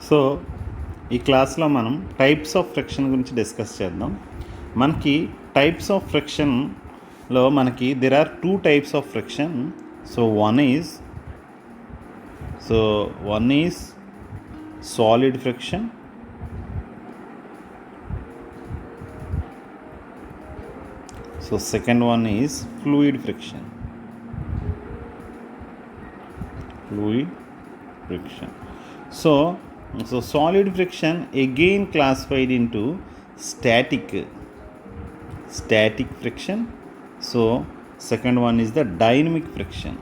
So ఈ క్లాస్లో మనం టైప్స్ ఆఫ్ ఫ్రిక్షన్ గురించి డిస్కస్ చేద్దాం. మనకి టైప్స్ ఆఫ్ ఫ్రిక్షన్లో మనకి there are two types of friction. So one is solid friction, so second one is fluid friction. So solid friction again classified into static friction. So second one is the dynamic friction.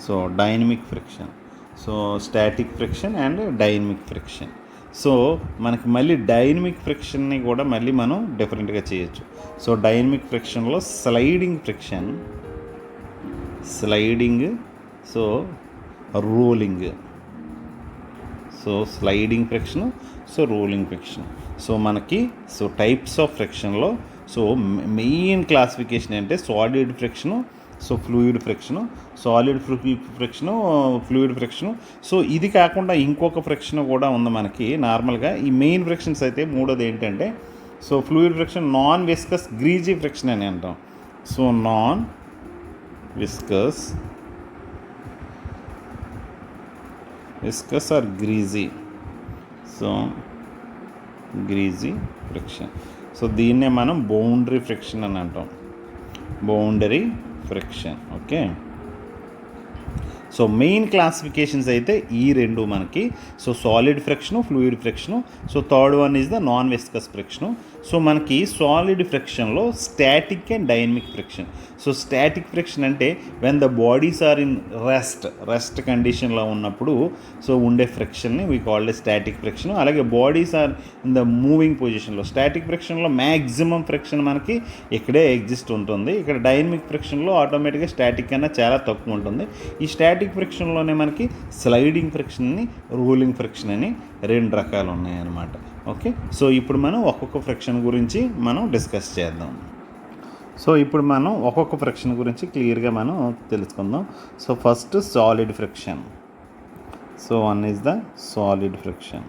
So dynamic friction, so static friction and dynamic friction. So మనకి మళ్ళీ dynamic ఫ్రిక్షన్ని కూడా మళ్ళీ మనం డిఫరెంట్గా చేయొచ్చు. So dynamic ఫ్రిక్షన్లో sliding, so rolling, so sliding friction, so rolling friction. So మనకి సో టైప్స్ ఆఫ్ ఫ్రిక్షన్లో సో మెయిన్ క్లాసిఫికేషన్ అంటే solid friction, so fluid friction, solid friction, fluid friction. So ఇది కాకుండా ఇంకొక ఫ్రిక్షన్ కూడా ఉంది మనకి నార్మల్గా. ఈ మెయిన్ ఫ్రిక్షన్స్ అయితే మూడోది ఏంటంటే so fluid friction non viscous greasy friction అని అంటాం. So non viscous or greasy, so greasy friction. So దీన్నే మనం బౌండరీ ఫ్రిక్షన్ అని అంటాం, boundary friction. Okay, so main classifications అయితే ఈ రెండు మనకి. So solid friction, fluid friction. So third one is the non viscous friction. So మనకి solid ఫ్రిక్షన్లో static and dynamic friction. So static friction అంటే when the bodies are in rest కండిషన్లో ఉన్నప్పుడు so ఉండే ఫ్రిక్షన్ని వీ కాల్డ్ స్టాటిక్ ఫ్రిక్షన్. అలాగే bodies are in the moving పొజిషన్లో static ఫ్రిక్షన్లో మ్యాక్సిమం ఫ్రిక్షన్ మనకి ఇక్కడే ఎగ్జిస్ట్ ఉంటుంది. ఇక్కడ డైనమిక్ ఫ్రిక్షన్లో ఆటోమేటిక్గా స్టాటిక్ కన్నా చాలా తక్కువ ఉంటుంది. ఈ స్టాటిక్ ఫ్రిక్షన్లోనే మనకి స్లైడింగ్ ఫ్రిక్షన్ అని, రోలింగ్ ఫ్రిక్షన్ అని రెండు రకాలు ఉన్నాయన్నమాట. ఓకే, సో ఇప్పుడు మనం ఒక్కొక్క ఫ్రిక్షన్ గురించి మనం డిస్కస్ చేద్దాం. సో ఇప్పుడు మనం ఒక్కొక్క ఫ్రిక్షన్ గురించి క్లియర్గా మనం తెలుసుకుందాం. So first solid friction. So one is the solid friction.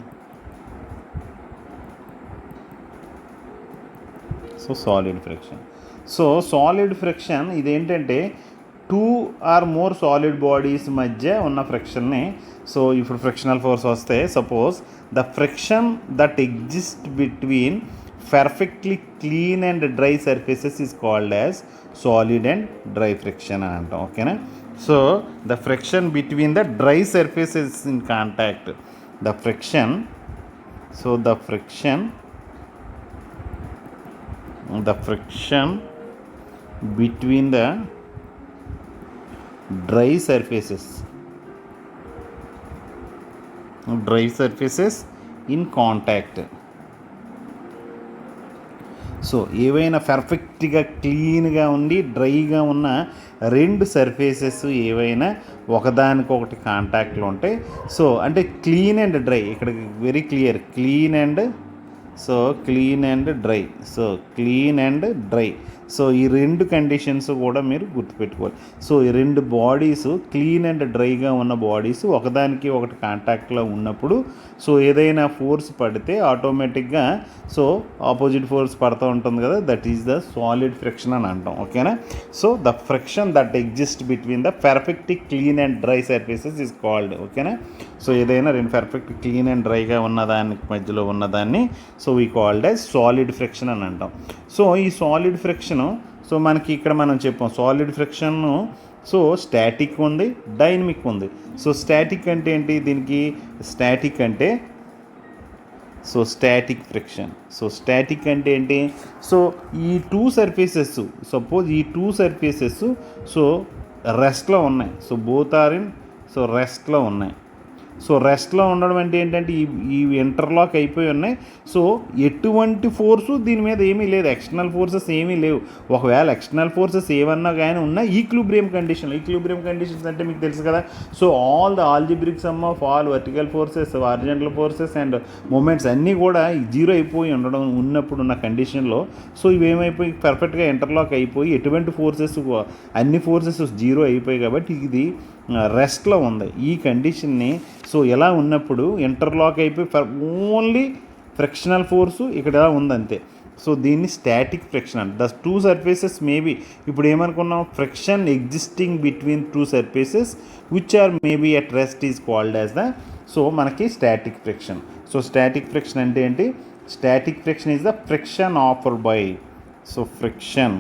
So solid friction, so solid friction ఇదేంటంటే two or more solid bodies మధ్య ఉన్న ఫ్రిక్షన్ని. సో ఇప్పుడు ఫ్రిక్షనల్ ఫోర్స్ వస్తే suppose the friction that exist between perfectly clean and dry surfaces is called as solid and dry friction అని అంటాం. ఓకేనా, so the friction between the dry surfaces in contact, the friction, so the friction between the dry surfaces in contact. So ఏవైనా పర్ఫెక్ట్గా క్లీన్గా ఉండి డ్రైగా ఉన్న రెండు సర్ఫేసెస్ ఏవైనా ఒకదానికొకటి కాంటాక్ట్లో ఉంటాయి. సో అంటే క్లీన్ అండ్ డ్రై, ఇక్కడ very clear, clean and dry. So ఈ రెండు కండిషన్స్ కూడా మీరు గుర్తుపెట్టుకోవాలి. సో ఈ రెండు బాడీస్ క్లీన్ అండ్ డ్రైగా ఉన్న బాడీస్ ఒకదానికి ఒకటి కాంటాక్ట్లో ఉన్నప్పుడు సో ఏదైనా ఫోర్స్ పడితే ఆటోమేటిక్గా సో ఆపోజిట్ ఫోర్స్ పడుతూ ఉంటుంది కదా, that is the solid friction అని అంటాం. ఓకేనా, so the friction that exist between the perfectly clean and dry surfaces is called. ఓకేనా, సో ఏదైనా రెండు పర్ఫెక్ట్ క్లీన్ అండ్ డ్రైగా ఉన్నదానికి మధ్యలో ఉన్నదాన్ని so we called as solid friction అని అంటాం. సో ఈ సాలిడ్ ఫ్రిక్షను సో మనకి ఇక్కడ మనం చెప్పాం సాలిడ్ ఫ్రిక్షన్ను సో స్టాటిక్ ఉంది, డైనమిక్ ఉంది. సో స్టాటిక్ అంటే ఏంటి, దీనికి స్టాటిక్ అంటే so static friction. So static అంటే ఏంటి, సో ఈ టూ సర్ఫేసెస్, సపోజ్ ఈ టూ సర్ఫేసెస్ సో రెస్ట్లో ఉన్నాయి. So both are in so రెస్ట్లో ఉన్నాయి. సో రెస్ట్లో ఉండడం అంటే ఏంటంటే ఈ ఇంటర్లాక్ అయిపోయి ఉన్నాయి. సో ఎటువంటి ఫోర్సు దీని మీద ఏమీ లేదు, ఎక్స్టర్నల్ ఫోర్సెస్ ఏమీ లేవు. ఒకవేళ ఎక్స్టర్నల్ ఫోర్సెస్ ఏమన్నా కానీ ఉన్నా ఈక్విలిబ్రియం కండిషన్స్ అంటే మీకు తెలుసు కదా. So all the algebraic sum of all vertical forces, horizontal forces and moments అన్నీ కూడా జీరో అయిపోయి ఉన్నప్పుడు ఉన్న కండిషన్లో సో ఇవేమైపోయి పర్ఫెక్ట్గా ఇంటర్లాక్ అయిపోయి ఎటువంటి ఫోర్సెస్, అన్ని ఫోర్సెస్ జీరో అయిపోయి కాబట్టి ఇది రెస్ట్లో ఉంది. ఈ కండిషన్ని సో ఎలా ఉన్నప్పుడు ఇంటర్లాక్ అయిపోయి ఓన్లీ ఫ్రిక్షనల్ ఫోర్సు ఇక్కడ ఉందంతే. సో దీన్ని స్టాటిక్ ఫ్రిక్షన్ అంట. ద టూ సర్ఫేసెస్ మేబీ ఇప్పుడు ఏమనుకున్నాం, friction existing between two surfaces which are maybe at rest is called as the so మనకి static friction. So static friction అంటే ఏంటి, static friction is the friction offered by so friction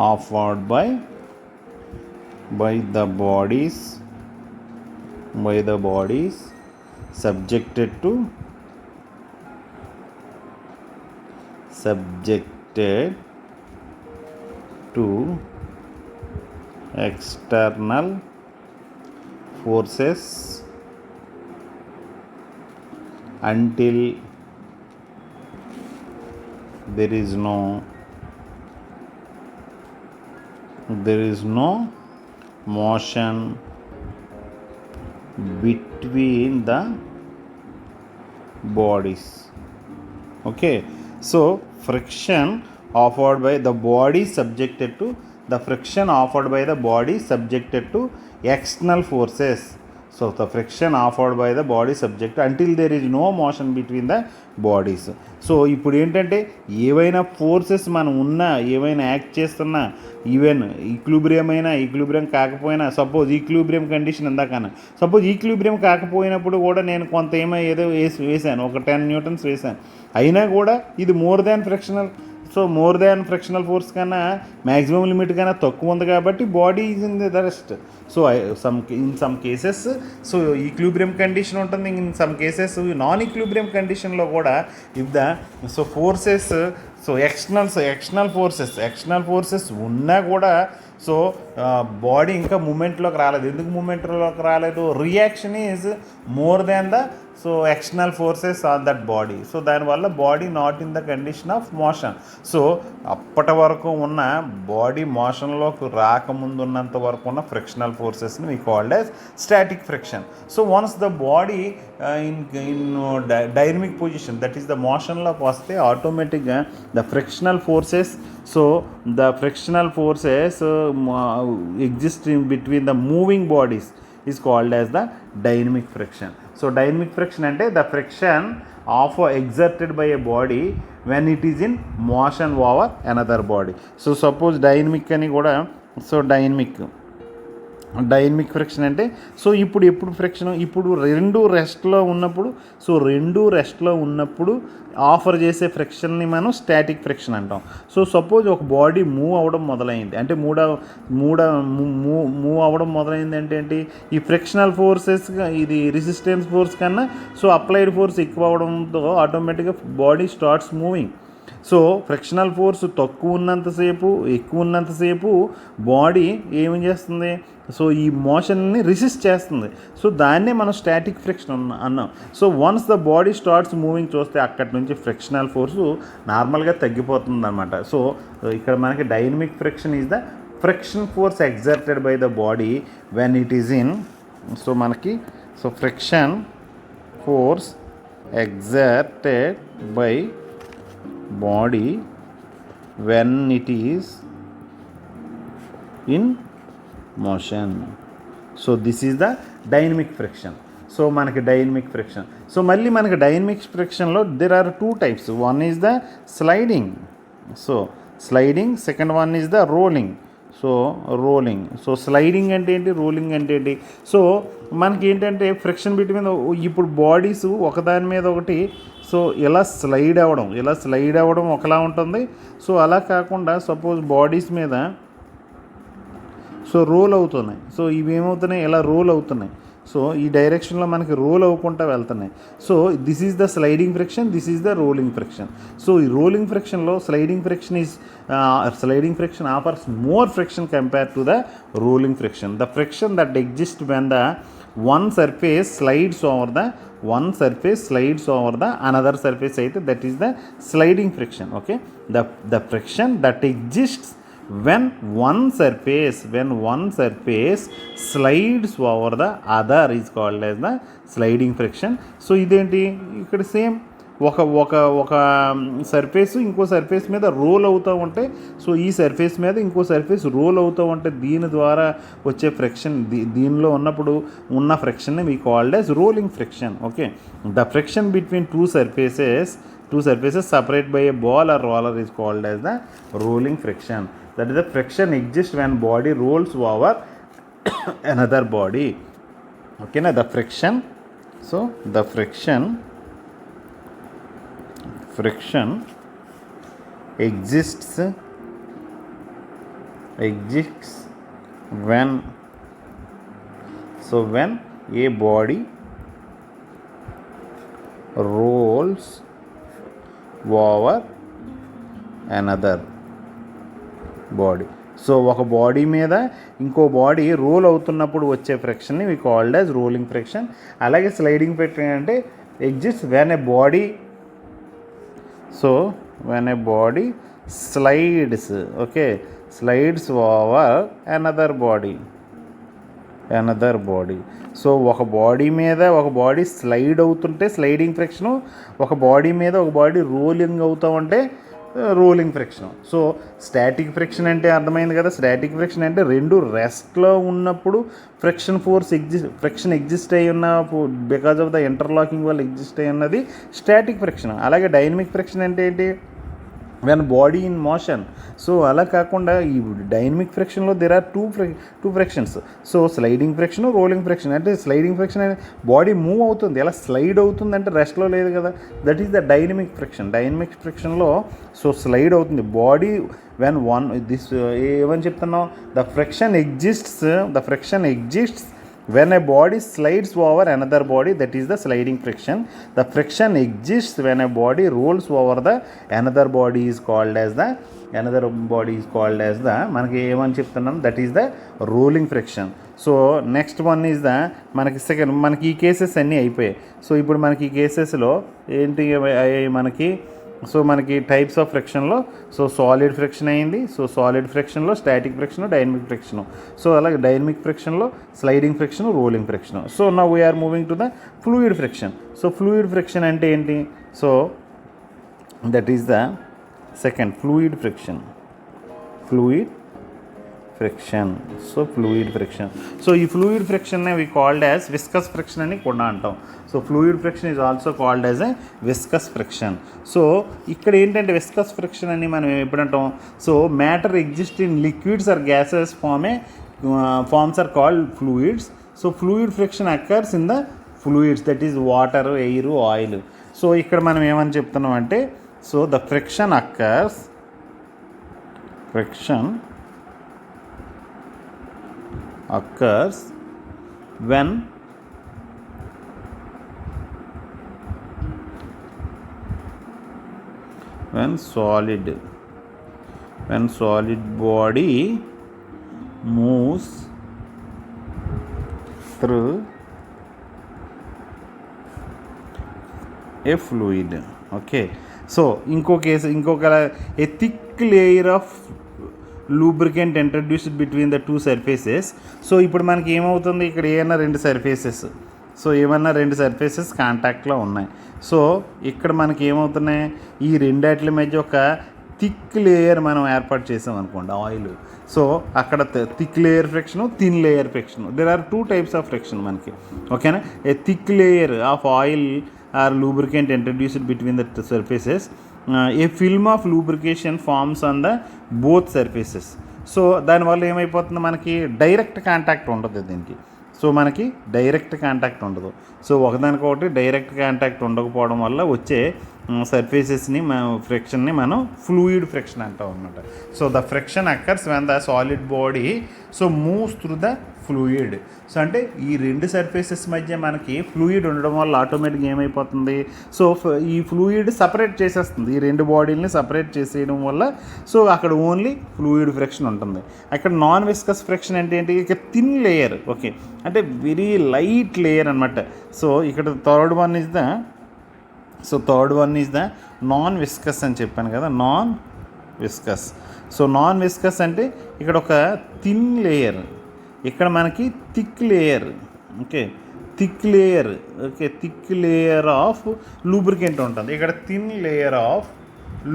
offered by the bodies subjected to external forces until there is no motion between the bodies. Okay, so friction offered by the body subjected to the friction offered by the body subjected to external forces. So the friction offered by the body subject until there is no motion between the bodies. So ఇప్పుడు ఏంటంటే ఏవైనా forces మనం ఉన్నా, ఏవైనా act చేస్తున్నా, even equilibrium కాకపోయినా, suppose equilibrium condition ఇందాకన్నా, suppose equilibrium కాకపోయినప్పుడు కూడా నేను కొంత ఏదో వేసాను, ఒక 10 న్యూటన్స్ వేసాను, అయినా కూడా ఇది more than frictional. So more than frictional force కన్నా మ్యాక్సిమం లిమిట్ కన్నా తక్కువ ఉంది కాబట్టి body is in the rest. So in some cases so equilibrium condition ఉంటుంది, in some cases non equilibrium కండిషన్లో కూడా if the so forces so external forces ఉన్నా కూడా సో బాడీ ఇంకా మూమెంట్లోకి రాలేదు. ఎందుకు మూమెంట్లోకి రాలేదు, reaction is more than the so external forces on that body. So దానివల్ల body not in the condition of motion. So అప్పటి వరకు ఉన్న బాడీ మోషన్లోకి రాకముందు ఉన్నంత వరకు ఉన్న ఫ్రిక్షనల్ ఫోర్సెస్ని we called as static friction. So once the body in dynamic position, that is the మోషన్లోకి వస్తే ఆటోమేటిక్గా the frictional forces so the frictional forces exist in between the moving bodies is called as the dynamic friction. So dynamic friction ante the friction of exerted by a body when it is in motion over another body. So suppose dynamic ani kuda so dynamic friction అంటే so ఎప్పుడు friction ఇప్పుడు రెండు రెస్ట్లో ఉన్నప్పుడు offer చేసే ఫ్రిక్షన్ని మనం static friction అంటాం. So suppose ఒక body move అవ్వడం మొదలైంది అంటే మూవ్ అవ్వడం మొదలైంది అంటే ఏంటి, ఈ ఫ్రిక్షనల్ ఫోర్సెస్ ఇది రెసిస్టెన్స్ ఫోర్స్ కన్నా సో అప్లైడ్ ఫోర్స్ ఎక్కువ అవడంతో ఆటోమేటిక్గా body starts moving. So frictional force ఎక్కువ ఉన్నంతసేపు బాడీ ఏం చేస్తుంది, సో ఈ మోషన్ని రెసిస్ట్ చేస్తుంది. సో దాన్నే మనం స్టాటిక్ ఫ్రిక్షన్ అన్నాం. So once the body starts moving చూస్తే అక్కడి నుంచి ఫ్రిక్షనల్ ఫోర్సు నార్మల్గా తగ్గిపోతుంది అనమాట. సో ఇక్కడ మనకి dynamic friction is the friction force exerted by the body when it is in so మనకి so friction force exerted by body when it is in motion. So this is the dynamic friction. So manaki dynamic friction. So malli manaki dynamic friction lo there are two types. One is the sliding. So sliding. Second one is the rolling. So sliding అంటే ఏంటి, rolling అంటే ఏంటి. So మనకి ఏంటంటే friction between ఇప్పుడు bodies ఒకదాని మీద ఒకటి సో ఇలా స్లైడ్ అవ్వడం ఒకలా ఉంటుంది. సో అలా కాకుండా సపోజ్ బాడీస్ మీద సో రోల్ అవుతున్నాయి. సో ఇవి ఏమవుతున్నాయి, ఇలా రోల్ అవుతున్నాయి. సో ఈ డైరెక్షన్లో మనకి రోల్ అవ్వకుండా వెళ్తున్నాయి. So this is the sliding friction, this is the rolling friction. So ఈ రోలింగ్ ఫ్రిక్షన్లో sliding friction offers more friction compare to the rolling friction. The friction that exist when the one surface slides over the another surface అయితే that is the sliding friction. Okay, the friction that exists when one surface slides over the other is called as the sliding friction. So identi ikkada same ఒక ఒక ఒక surface ఇంకో surface మీద role అవుతూ ఉంటే, so ఈ surface మీద ఇంకో సర్ఫేస్ రోల్ అవుతూ ఉంటే దీని ద్వారా వచ్చే ఫ్రిక్షన్, దీనిలో ఉన్నప్పుడు ఉన్న ఫ్రిక్షన్ని we called as rolling friction. Okay, the friction between two surfaces separate by a ball or roller is called as the rolling friction. That is, the friction exists when body rolls over another body. Okay, na the friction. So the friction exists when a body rolls over another body. So ఒక body మీద ఇంకో body roll అవుతున్నప్పుడు వచ్చే ఫ్రిక్షన్ని we called as rolling friction. అలాగే sliding friction అంటే exist when a body, so when a body slides, okay, slides over another body. So ఒక body మీద ఒక బాడీ స్లైడ్ అవుతుంటే స్లైడింగ్ ఫ్రిక్షను, ఒక బాడీ మీద ఒక బాడీ రోలింగ్ అవుతూ ఉంటే rolling friction. So static friction అంటే అర్థమైంది కదా. స్టాటిక్ ఫ్రిక్షన్ అంటే రెండు రెస్ట్లో ఉన్నప్పుడు ఫ్రిక్షన్ ఎగ్జిస్ట్ అయి ఉన్న బికాజ్ ఆఫ్ ద ఇంటర్లాకింగ్ వల్ల ఎగ్జిస్ట్ అయి ఉన్నది స్టాటిక్ ఫ్రిక్షన్. అలాగే డైనమిక్ ఫ్రిక్షన్ అంటే ఏంటి, when body in motion. So అలా కాకుండా ఈ డైనమిక్ ఫ్రిక్షన్లో there are two frictions. So sliding friction, rolling friction. అంటే స్లైడింగ్ ఫ్రిక్షన్ అనేది బాడీ మూవ్ అవుతుంది, ఎలా స్లైడ్ అవుతుంది అంటే రెస్ట్లో లేదు కదా, that is the dynamic friction. Dynamic ఫ్రిక్షన్లో సో స్లైడ్ అవుతుంది బాడీ వెన్ ఏమని చెప్తున్నావు, the friction exists when a body slides over another body, that is the sliding friction. The friction exists when a body rolls over the another body is called as the మనకి ఏమని చెప్తున్నాం, that is the rolling friction. So next one is the మనకి ఈ cases అన్నీ అయిపోయాయి. So ఇప్పుడు మనకి ఈ కేసెస్లో ఏంటి మనకి, సో మనకి టైప్స్ ఆఫ్ ఫ్రిక్షన్లో సో సాలిడ్ ఫ్రిక్షన్ అయింది. సో సాలిడ్ ఫ్రిక్షన్లో static friction, dynamic friction. So అలాగే డైనమిక్ ఫ్రిక్షన్లో sliding friction, rolling friction. So now we are moving to the fluid friction. So fluid friction అంటే ఏంటి, so that is the second fluid friction. So fluid friction. So ఈ fluid ఫ్రిక్షన్నే we called as viscous friction అని కూడా అంటాం. So fluid friction is also called as a viscous friction. So ఇక్కడ ఏంటంటే viscous friction అని మనం ఎప్పుడంటాం, so matter exist in liquids or gases forms are called fluids. So fluid friction occurs in the fluids, that is water, air, oil. So ఇక్కడ మనం ఏమని చెప్తున్నాం అంటే, so the friction occurs when solid body moves through a fluid. Okay, so ఇంకొక a thick layer of lubricant introduced between the two surfaces. So ఇప్పుడు మనకి ఏమవుతుంది, ఇక్కడ ఏమన్నా రెండు సర్ఫేసెస్ కాంటాక్ట్లో ఉన్నాయి. సో ఇక్కడ మనకి ఏమవుతున్నాయి, ఈ రెండాట్ల మధ్య ఒక థిక్ లేయర్ మనం ఏర్పాటు చేసాం అనుకోండి, ఆయిల్. సో అక్కడ thick layer friction, thin layer friction. There are two types of friction మనకి. ఓకేనా, a thick layer of oil or lubricant introduced between the surfaces. A film of lubrication forms on the both surfaces. So దానివల్ల ఏమైపోతుంది, మనకి direct contact ఉండదు దీనికి. So మనకి direct contact ఉండదు. So ఒకదానికొకటి డైరెక్ట్ కాంటాక్ట్ ఉండకపోవడం వల్ల వచ్చే సర్ఫేసెస్ని ఫ్రిక్షన్ని మనం ఫ్లూయిడ్ ఫ్రిక్షన్ అంటాం అనమాట. So the friction occurs when the solid body so moves through the fluid. So అంటే ఈ రెండు సర్ఫేసెస్ మధ్య మనకి ఫ్లూయిడ్ ఉండడం వల్ల ఆటోమేటిక్గా ఏమైపోతుంది, సో ఈ ఫ్లూయిడ్ సపరేట్ చేసేస్తుంది, ఈ రెండు బాడీలని సపరేట్ చేసేయడం వల్ల సో అక్కడ ఓన్లీ ఫ్లూయిడ్ ఫ్రిక్షన్ ఉంటుంది. అక్కడ నాన్ విస్కస్ ఫ్రిక్షన్ అంటే ఏంటి, ఇక థిన్ లేయర్, ఓకే, అంటే వెరీ లైట్ లేయర్ అనమాట. సో ఇక్కడ third one is the non viscous అని చెప్పాను కదా, non viscous. So non viscous అంటే ఇక్కడ ఒక థిన్ లేయర్, ఇక్కడ మనకి thick layer. Okay, thick layer, okay, thick layer of lubricant ఉంటుంది. ఇక్కడ thin layer of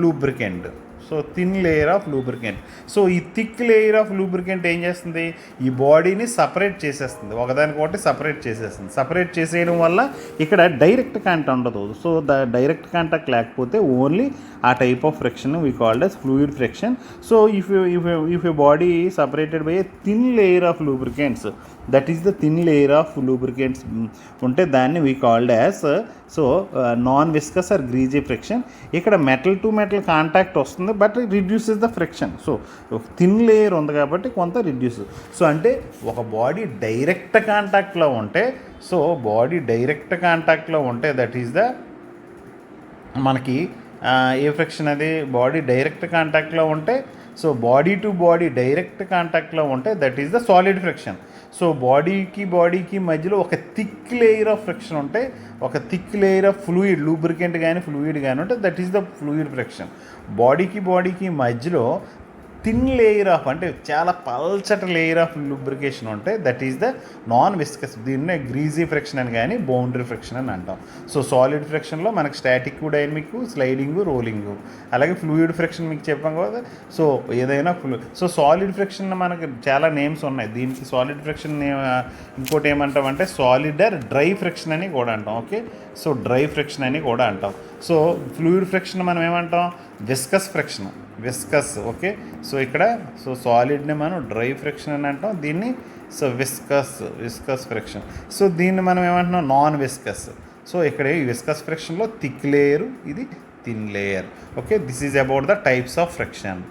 lubricant. So thin layer of lubricant. So ఈ థిక్ లేయర్ ఆఫ్ లూబ్రికెంట్ ఏం చేస్తుంది, ఈ బాడీని సపరేట్ చేసేస్తుంది, ఒకదానికొకటి సపరేట్ చేసేస్తుంది. సపరేట్ చేసేయడం వల్ల ఇక్కడ డైరెక్ట్ కాంటాక్ట్ ఉండదు. సో డైరెక్ట్ కాంటాక్ట్ లేకపోతే ఓన్లీ ఆ type of friction we called as fluid friction. So if a body is separated by a thin layer of lubricants, that is the thin layer of lubricants ఉంటే దాన్ని we called as non viscous or greasy friction. ఇక్కడ metal to metal contact వస్తుంది, but reduces the friction. So thin layer ఉంది కాబట్టి కొంత reduce. So అంటే ఒక body direct కాంటాక్ట్లో ఉంటే, సో బాడీ డైరెక్ట్ కాంటాక్ట్లో ఉంటే దట్ ఈస్ ద మనకి ఏ ఫ్రిక్షన్ అది, బాడీ డైరెక్ట్ కాంటాక్ట్లో ఉంటే, so body to body direct కాంటాక్ట్లో ఉంటే that is the solid friction. So బాడీకి మధ్యలో ఒక థిక్ లేయర్ ఆఫ్ ఫ్రిక్షన్ ఉంటే, ఒక thick layer of fluid, lubricant కానీ ఫ్లూయిడ్ కానీ ఉంటే that is the fluid friction. బాడీకి మధ్యలో థిన్ లేయర్ ఆఫ్, అంటే చాలా పల్చటి లేయర్ ఆఫ్ లూబ్రికేషన్ ఉంటే that is the non viscous. దీన్నే గ్రీజీ ఫ్రిక్షన్ అని కానీ బౌండరీ ఫ్రిక్షన్ అని అంటాం. సో సాలిడ్ ఫ్రిక్షన్లో మనకి స్టాటిక్, డైనమిక్, స్లైడింగ్, రోలింగ్, అలాగే ఫ్లూయిడ్ ఫ్రిక్షన్ మీకు చెప్పాం కదా. సో ఏదైనా సో సాలిడ్ ఫ్రిక్షన్ మనకి చాలా నేమ్స్ ఉన్నాయి. దీనికి సాలిడ్ ఫ్రిక్షన్ ఇంకోటి ఏమంటాం అంటే సాలిడ్ ఆర్ డ్రై ఫ్రిక్షన్ అని కూడా అంటాం. ఓకే, సో డ్రై ఫ్రిక్షన్ అని కూడా అంటాం. సో ఫ్లూయిడ్ ఫ్రిక్షన్ మనం ఏమంటాం, viscous friction, viscous. Okay, so ఇక్కడ సో సాలిడ్ని మనం డ్రై ఫ్రిక్షన్ అని అంటాం, దీన్ని సో విస్కస్ ఫ్రిక్షన్. సో దీన్ని మనం ఏమంటున్నాం, నాన్ విస్కస్. సో ఇక్కడ ఈ విస్కస్ ఫ్రిక్షన్లో థిక్ లేయర్, ఇది thin layer. Okay, this is about the types of friction.